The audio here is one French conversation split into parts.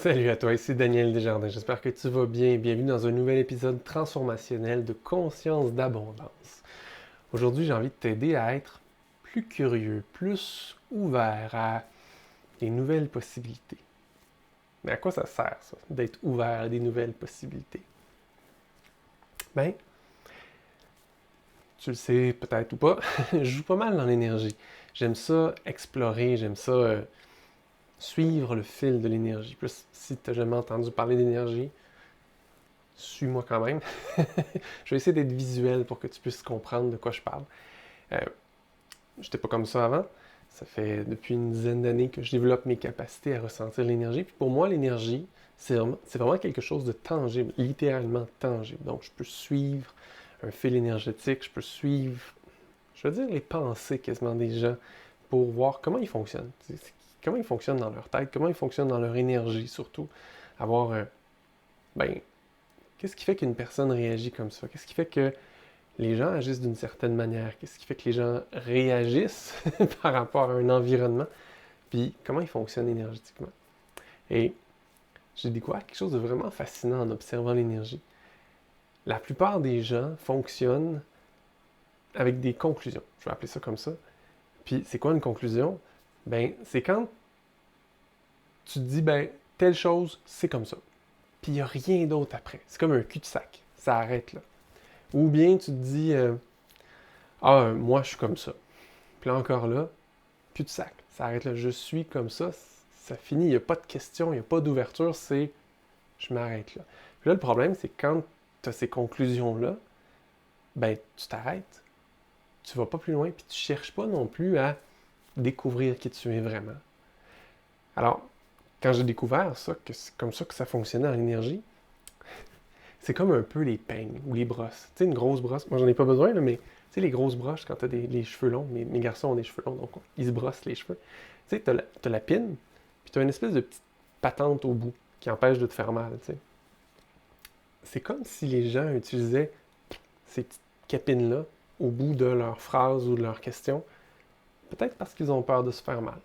Salut à toi, ici Daniel Desjardins. J'espère que tu vas bien. Bienvenue dans un nouvel épisode transformationnel de Conscience d'abondance. Aujourd'hui, j'ai envie de t'aider à être plus curieux, plus ouvert à des nouvelles possibilités. Mais à quoi ça sert, ça, d'être ouvert à des nouvelles possibilités? Ben, tu le sais peut-être ou pas, je joue pas mal dans l'énergie. J'aime ça explorer, j'aime ça suivre le fil de l'énergie. Plus si tu n'as jamais entendu parler d'énergie, suis-moi quand même. Je vais essayer d'être visuel pour que tu puisses comprendre de quoi je parle. Euh, J'étais pas comme ça avant. Ça fait depuis une dizaine d'années que je développe mes capacités à ressentir l'énergie. Puis pour moi, l'énergie, c'est vraiment quelque chose de tangible, littéralement tangible. Donc, je peux suivre un fil énergétique, je peux suivre, je veux dire, les pensées quasiment des gens pour voir comment ils fonctionnent. Comment ils fonctionnent dans leur tête, comment ils fonctionnent dans leur énergie surtout. Avoir, ben, qu'est-ce qui fait qu'une personne réagit comme ça? Qu'est-ce qui fait que les gens agissent d'une certaine manière? Qu'est-ce qui fait que les gens réagissent par rapport à un environnement? Puis comment ils fonctionnent énergétiquement? Et j'ai découvert quelque chose de vraiment fascinant en observant l'énergie. La plupart des gens fonctionnent avec des conclusions. Je vais appeler ça comme ça. Puis c'est quoi une conclusion? Ben, c'est quand tu te dis, ben, telle chose, c'est comme ça. Puis il n'y a rien d'autre après. C'est comme un cul-de-sac. Ça arrête là. Ou bien tu te dis, moi je suis comme ça. Puis là encore là, plus de sac. Ça arrête là. Je suis comme ça finit. Il n'y a pas de question, il n'y a pas d'ouverture, c'est je m'arrête là. Puis là, le problème, c'est que quand tu as ces conclusions-là, ben tu t'arrêtes. Tu vas pas plus loin, puis tu cherches pas non plus à découvrir qui tu es vraiment. Alors, quand j'ai découvert ça, que c'est comme ça que ça fonctionnait en énergie, c'est comme un peu les peignes ou les brosses. Tu sais, une grosse brosse, moi j'en ai pas besoin, là, mais tu sais, les grosses brosses, quand tu as les cheveux longs, mes garçons ont des cheveux longs, donc ils se brossent les cheveux. Tu sais, tu as la pine, puis tu as une espèce de petite patente au bout qui empêche de te faire mal. Tu sais. C'est comme si les gens utilisaient ces petites capines-là au bout de leurs phrases ou de leurs questions, peut-être parce qu'ils ont peur de se faire mal,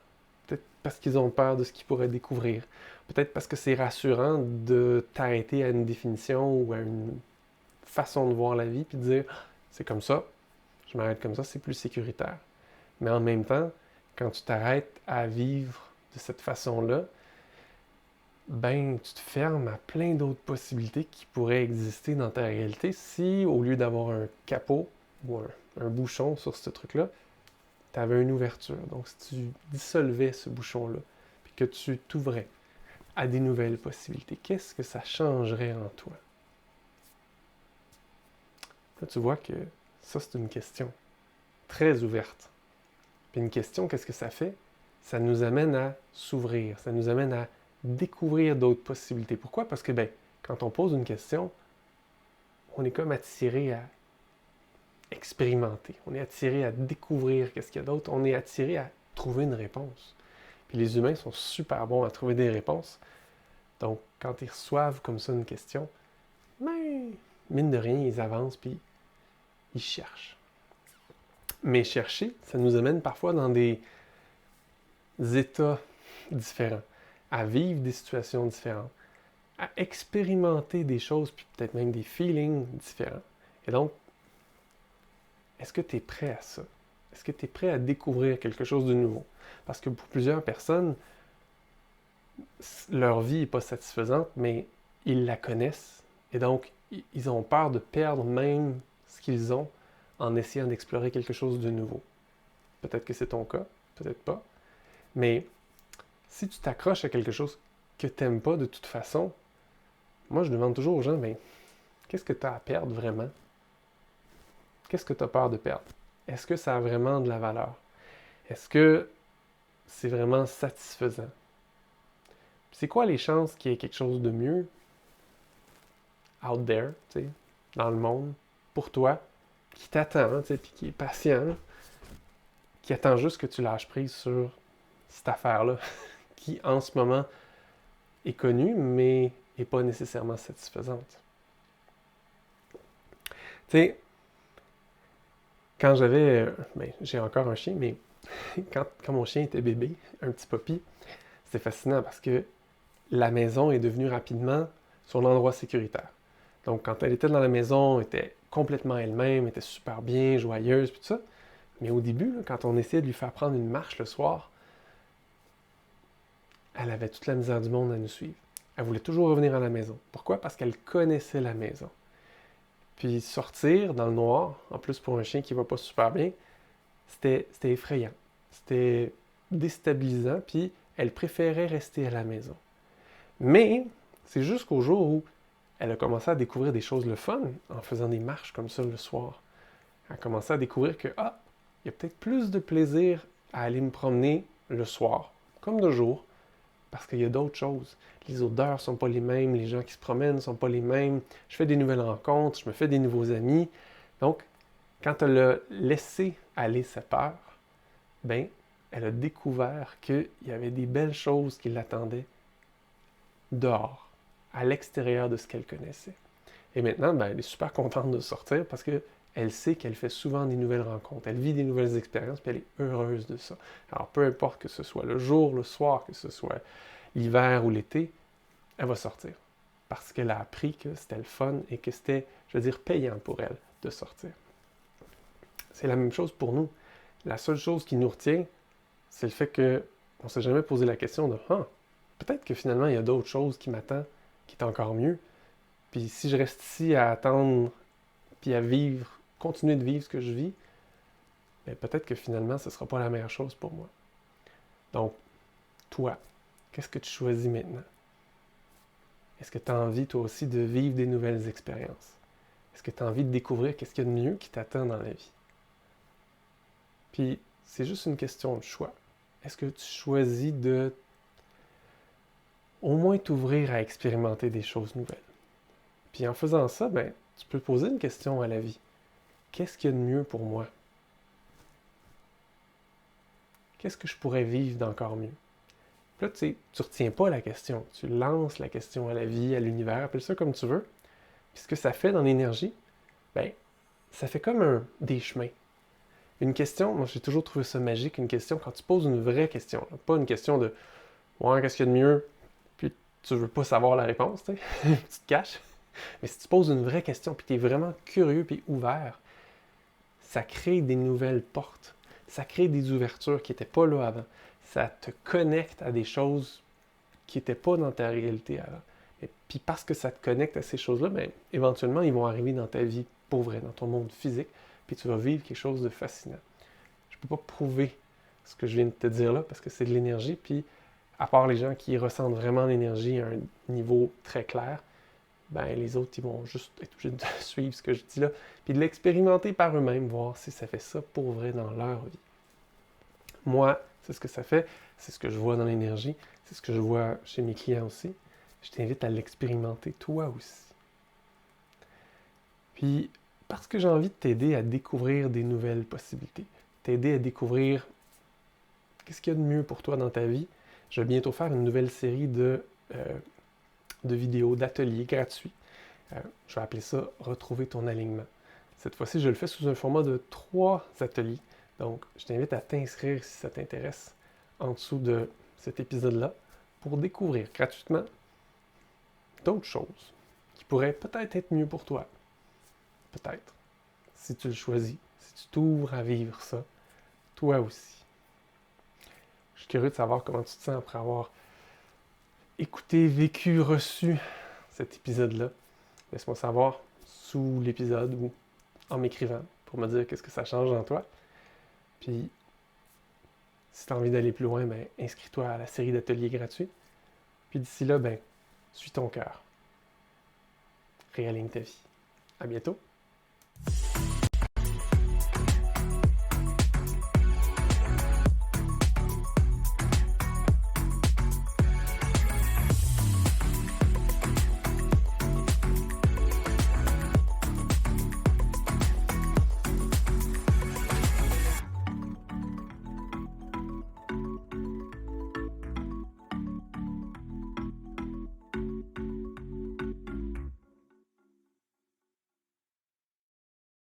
peut-être parce qu'ils ont peur de ce qu'ils pourraient découvrir, peut-être parce que c'est rassurant de t'arrêter à une définition ou à une façon de voir la vie, puis de dire c'est comme ça, je m'arrête comme ça, c'est plus sécuritaire. Mais en même temps, quand tu t'arrêtes à vivre de cette façon-là, ben tu te fermes à plein d'autres possibilités qui pourraient exister dans ta réalité si, au lieu d'avoir un capot ou un bouchon sur ce truc-là, tu avais une ouverture. Donc, si tu dissolvais ce bouchon-là, puis que tu t'ouvrais à des nouvelles possibilités, qu'est-ce que ça changerait en toi? Là, tu vois que ça, c'est une question très ouverte. Puis une question, qu'est-ce que ça fait? Ça nous amène à s'ouvrir, ça nous amène à découvrir d'autres possibilités. Pourquoi? Parce que, ben, quand on pose une question, on est comme attiré à expérimenter, on est attiré à découvrir qu'est-ce qu'il y a d'autre, on est attiré à trouver une réponse. Puis les humains sont super bons à trouver des réponses. Donc, quand ils reçoivent comme ça une question, ben, mine de rien, ils avancent puis ils cherchent. Mais chercher, ça nous amène parfois dans des états différents, à vivre des situations différentes, à expérimenter des choses, puis peut-être même des feelings différents. Et donc, est-ce que tu es prêt à ça? Est-ce que tu es prêt à découvrir quelque chose de nouveau? Parce que pour plusieurs personnes, leur vie n'est pas satisfaisante, mais ils la connaissent. Et donc, ils ont peur de perdre même ce qu'ils ont en essayant d'explorer quelque chose de nouveau. Peut-être que c'est ton cas, peut-être pas. Mais si tu t'accroches à quelque chose que tu n'aimes pas de toute façon, moi je demande toujours aux gens, mais qu'est-ce que tu as à perdre vraiment? Qu'est-ce que tu as peur de perdre? Est-ce que ça a vraiment de la valeur? Est-ce que c'est vraiment satisfaisant? C'est quoi les chances qu'il y ait quelque chose de mieux out there, tu sais, dans le monde, pour toi, qui t'attend, tu sais, puis qui est patient, qui attend juste que tu lâches prise sur cette affaire-là, qui en ce moment est connue, mais n'est pas nécessairement satisfaisante. Tu sais, quand j'avais, ben, j'ai encore un chien, mais quand mon chien était bébé, un petit puppy, c'était fascinant parce que la maison est devenue rapidement son endroit sécuritaire. Donc, quand elle était dans la maison, elle était complètement elle-même, elle était super bien, joyeuse, puis tout ça. Mais au début, là, quand on essayait de lui faire prendre une marche le soir, elle avait toute la misère du monde à nous suivre. Elle voulait toujours revenir à la maison. Pourquoi? Parce qu'elle connaissait la maison. Puis sortir dans le noir, en plus pour un chien qui va pas super bien, c'était effrayant. C'était déstabilisant, puis elle préférait rester à la maison. Mais c'est jusqu'au jour où elle a commencé à découvrir des choses le fun en faisant des marches comme ça le soir. Elle a commencé à découvrir que, il y a peut-être plus de plaisir à aller me promener le soir, comme de jour, parce qu'il y a d'autres choses. Les odeurs ne sont pas les mêmes, les gens qui se promènent ne sont pas les mêmes. Je fais des nouvelles rencontres, je me fais des nouveaux amis. Donc, quand elle a laissé aller sa peur, ben, elle a découvert qu'il y avait des belles choses qui l'attendaient dehors, à l'extérieur de ce qu'elle connaissait. Et maintenant, ben, elle est super contente de sortir parce qu'elle sait qu'elle fait souvent des nouvelles rencontres, elle vit des nouvelles expériences, puis elle est heureuse de ça. Alors, peu importe que ce soit le jour, le soir, que ce soit l'hiver ou l'été, elle va sortir. Parce qu'elle a appris que c'était le fun et que c'était, je veux dire, payant pour elle de sortir. C'est la même chose pour nous. La seule chose qui nous retient, c'est le fait qu'on ne s'est jamais posé la question de peut-être que finalement il y a d'autres choses qui m'attendent, qui est encore mieux. Puis si je reste ici à attendre, puis à vivre, continuer de vivre ce que je vis, bien, peut-être que finalement ce ne sera pas la meilleure chose pour moi. Donc, toi, qu'est-ce que tu choisis maintenant? Est-ce que tu as envie toi aussi de vivre des nouvelles expériences? Est-ce que tu as envie de découvrir qu'est-ce qu'il y a de mieux qui t'attend dans la vie? Puis, c'est juste une question de choix. Est-ce que tu choisis de au moins t'ouvrir à expérimenter des choses nouvelles? Puis en faisant ça, ben, tu peux poser une question à la vie. Qu'est-ce qu'il y a de mieux pour moi? Qu'est-ce que je pourrais vivre d'encore mieux? Puis là, tu sais, tu retiens pas la question. Tu lances la question à la vie, à l'univers, appelle ça comme tu veux. Puis ce que ça fait dans l'énergie, ben, ça fait comme des chemins. Une question, moi j'ai toujours trouvé ça magique, une question, quand tu poses une vraie question, là, pas une question de ouais, qu'est-ce qu'il y a de mieux, puis tu veux pas savoir la réponse, tu sais, tu te caches. Mais si tu poses une vraie question, puis tu es vraiment curieux puis ouvert, ça crée des nouvelles portes. Ça crée des ouvertures qui n'étaient pas là avant. Ça te connecte à des choses qui n'étaient pas dans ta réalité avant. Et puis parce que ça te connecte à ces choses-là, ben, éventuellement, ils vont arriver dans ta vie pour vrai, dans ton monde physique, puis tu vas vivre quelque chose de fascinant. Je ne peux pas prouver ce que je viens de te dire là, parce que c'est de l'énergie, puis à part les gens qui ressentent vraiment l'énergie à un niveau très clair, ben les autres, ils vont juste être obligés de suivre ce que je dis là, puis de l'expérimenter par eux-mêmes, voir si ça fait ça pour vrai dans leur vie. Moi, c'est ce que ça fait, c'est ce que je vois dans l'énergie, c'est ce que je vois chez mes clients aussi. Je t'invite à l'expérimenter toi aussi. Puis, parce que j'ai envie de t'aider à découvrir des nouvelles possibilités, t'aider à découvrir qu'est-ce qu'il y a de mieux pour toi dans ta vie, je vais bientôt faire une nouvelle série de vidéos, d'ateliers gratuits. Je vais appeler ça « Retrouver ton alignement ». Cette fois-ci, je le fais sous un format de 3 ateliers. Donc, je t'invite à t'inscrire si ça t'intéresse en dessous de cet épisode-là pour découvrir gratuitement d'autres choses qui pourraient peut-être être mieux pour toi. Peut-être. Si tu le choisis, si tu t'ouvres à vivre ça, toi aussi. Je suis curieux de savoir comment tu te sens après avoir écouté, vécu, reçu cet épisode-là. Laisse-moi savoir sous l'épisode ou en m'écrivant pour me dire qu'est-ce que ça change en toi. Puis, si tu as envie d'aller plus loin, ben, inscris-toi à la série d'ateliers gratuits. Puis d'ici là, ben, suis ton cœur. Réaligne ta vie. À bientôt.